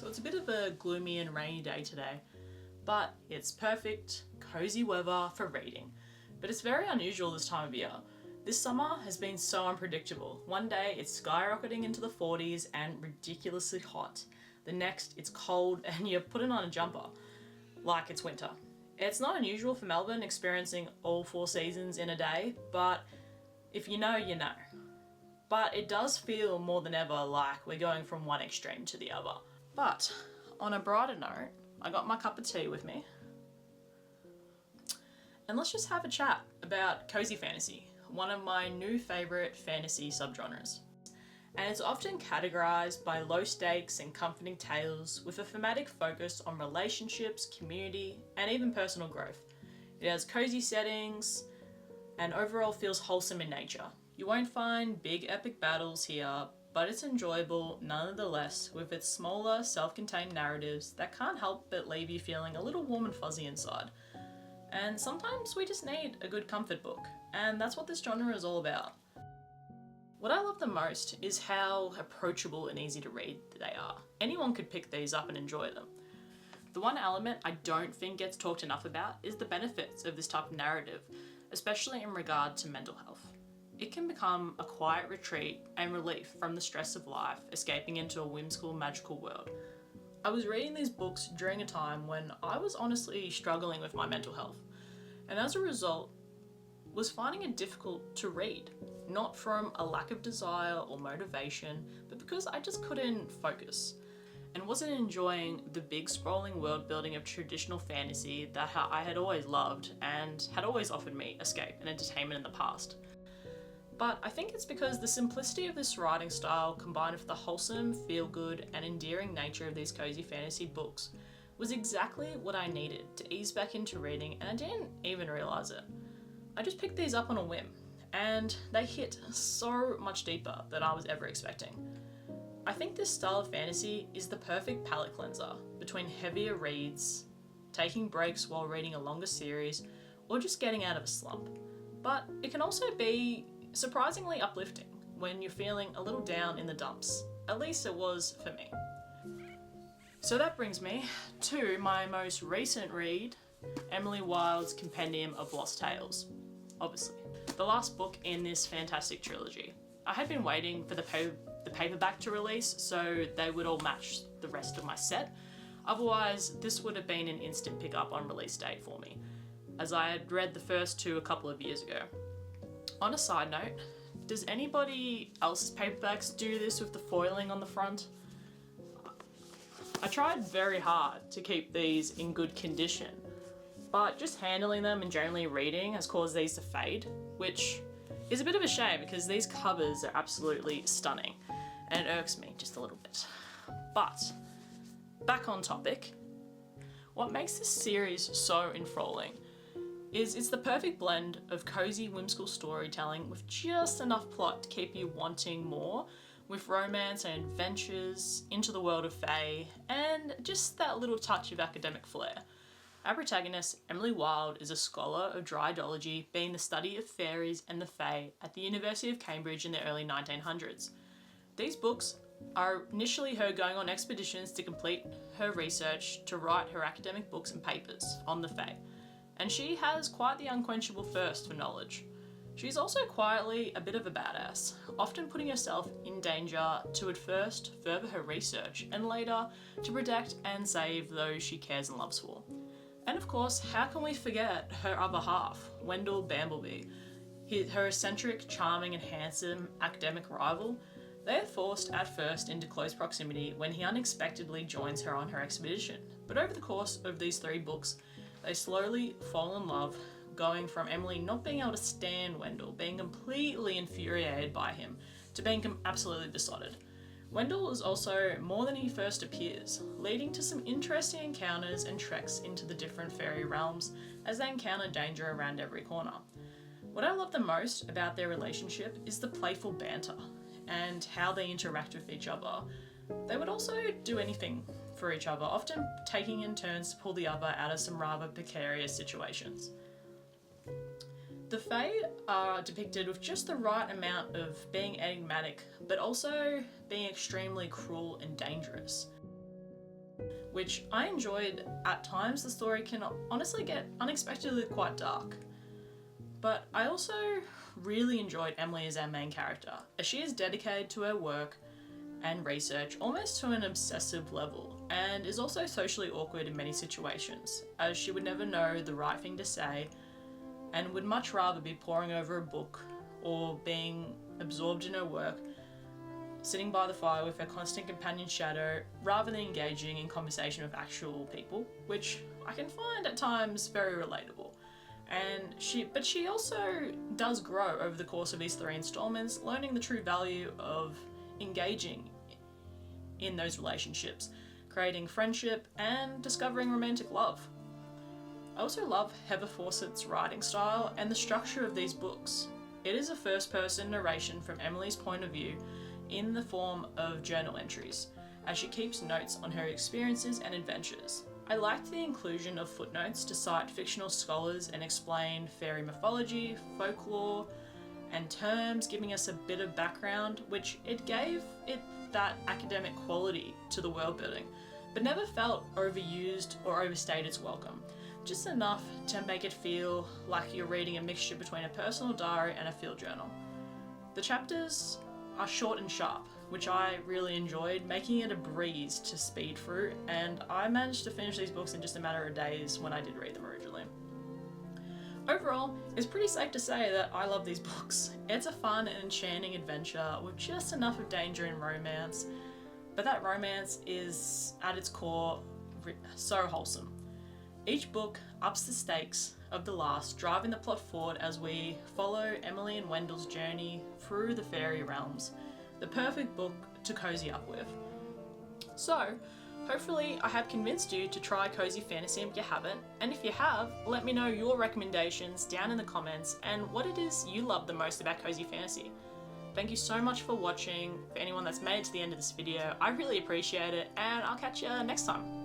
So it's a bit of a gloomy and rainy day today, but it's perfect, cozy weather for reading. But it's very unusual this time of year. This summer has been so unpredictable. One day it's skyrocketing into the 40s and ridiculously hot. The next it's cold and you're putting on a jumper like it's winter. It's not unusual for Melbourne experiencing all 4 seasons in a day, but if you know, you know. But it does feel more than ever like we're going from one extreme to the other. But on a brighter note, I got my cup of tea with me. And let's just have a chat about cozy fantasy, one of my new favourite fantasy subgenres. And it's often categorised by low stakes and comforting tales with a thematic focus on relationships, community, and even personal growth. It has cozy settings and overall feels wholesome in nature. You won't find big epic battles here, but it's enjoyable nonetheless with its smaller, self-contained narratives that can't help but leave you feeling a little warm and fuzzy inside. And sometimes we just need a good comfort book, and that's what this genre is all about. What I love the most is how approachable and easy to read they are. Anyone could pick these up and enjoy them. The one element I don't think gets talked enough about is the benefits of this type of narrative, especially in regard to mental health. It can become a quiet retreat and relief from the stress of life, escaping into a whimsical, magical world. I was reading these books during a time when I was honestly struggling with my mental health, and as a result, was finding it difficult to read, not from a lack of desire or motivation, but because I just couldn't focus and wasn't enjoying the big sprawling world building of traditional fantasy that I had always loved and had always offered me escape and entertainment in the past. But I think it's because the simplicity of this writing style combined with the wholesome, feel-good and endearing nature of these cozy fantasy books was exactly what I needed to ease back into reading, and I didn't even realise it. I just picked these up on a whim, and they hit so much deeper than I was ever expecting. I think this style of fantasy is the perfect palate cleanser between heavier reads, taking breaks while reading a longer series, or just getting out of a slump. But it can also be surprisingly uplifting when you're feeling a little down in the dumps. At least it was for me. So that brings me to my most recent read, Emily Wilde's Compendium of Lost Tales. Obviously, the last book in this fantastic trilogy. I had been waiting for the paperback to release so they would all match the rest of my set. Otherwise, this would have been an instant pick-up on release date for me, as I had read the first 2 a couple of years ago. On a side note, does anybody else's paperbacks do this with the foiling on the front? I tried very hard to keep these in good condition, but just handling them and generally reading has caused these to fade, which is a bit of a shame because these covers are absolutely stunning and it irks me just a little bit. But back on topic, what makes this series so enthralling is it's the perfect blend of cozy, whimsical storytelling with just enough plot to keep you wanting more, with romance and adventures into the world of Fae, and just that little touch of academic flair. Our protagonist, Emily Wilde, is a scholar of dryadology, being the study of fairies and the Fae at the University of Cambridge in the early 1900s. These books are initially her going on expeditions to complete her research to write her academic books and papers on the Fae. And she has quite the unquenchable thirst for knowledge. She's also quietly a bit of a badass, often putting herself in danger to at first further her research and later to protect and save those she cares and loves for. And of course, how can we forget her other half, Wendell Bambleby, her eccentric, charming and handsome academic rival. They are forced at first into close proximity when he unexpectedly joins her on her expedition. But over the course of these 3 books, they slowly fall in love, going from Emily not being able to stand Wendell, being completely infuriated by him, to being absolutely besotted. Wendell is also more than he first appears, leading to some interesting encounters and treks into the different fairy realms as they encounter danger around every corner. What I love the most about their relationship is the playful banter and how they interact with each other. They would also do anything for each other, often taking in turns to pull the other out of some rather precarious situations. The Fae are depicted with just the right amount of being enigmatic, but also being extremely cruel and dangerous. which I enjoyed. At times the story can honestly get unexpectedly quite dark. But I also really enjoyed Emily as our main character, as she is dedicated to her work and research almost to an obsessive level, and is also socially awkward in many situations, as she would never know the right thing to say and would much rather be poring over a book or being absorbed in her work, sitting by the fire with her constant companion Shadow, rather than engaging in conversation with actual people, which I can find at times very relatable. But she also does grow over the course of these 3 installments, learning the true value of engaging in those relationships, creating friendship, and discovering romantic love. I also love Heather Fawcett's writing style and the structure of these books. It is a first-person narration from Emily's point of view in the form of journal entries, as she keeps notes on her experiences and adventures. I liked the inclusion of footnotes to cite fictional scholars and explain fairy mythology, folklore, and terms, giving us a bit of background, which it gave it that academic quality to the world building, but never felt overused or overstayed its welcome. Just enough to make it feel like you're reading a mixture between a personal diary and a field journal. The chapters are short and sharp, which I really enjoyed, making it a breeze to speed through, and I managed to finish these books in just a matter of days when I did read them originally. Overall, it's pretty safe to say that I love these books. It's a fun and enchanting adventure with just enough of danger and romance, but that romance is, at its core, so wholesome. Each book ups the stakes of the last, driving the plot forward as we follow Emily and Wendell's journey through the fairy realms. The perfect book to cozy up with. So, hopefully I have convinced you to try cozy fantasy if you haven't, and if you have, let me know your recommendations down in the comments and what it is you love the most about cozy fantasy. Thank you so much for watching. For anyone that's made it to the end of this video, I really appreciate it, and I'll catch you next time.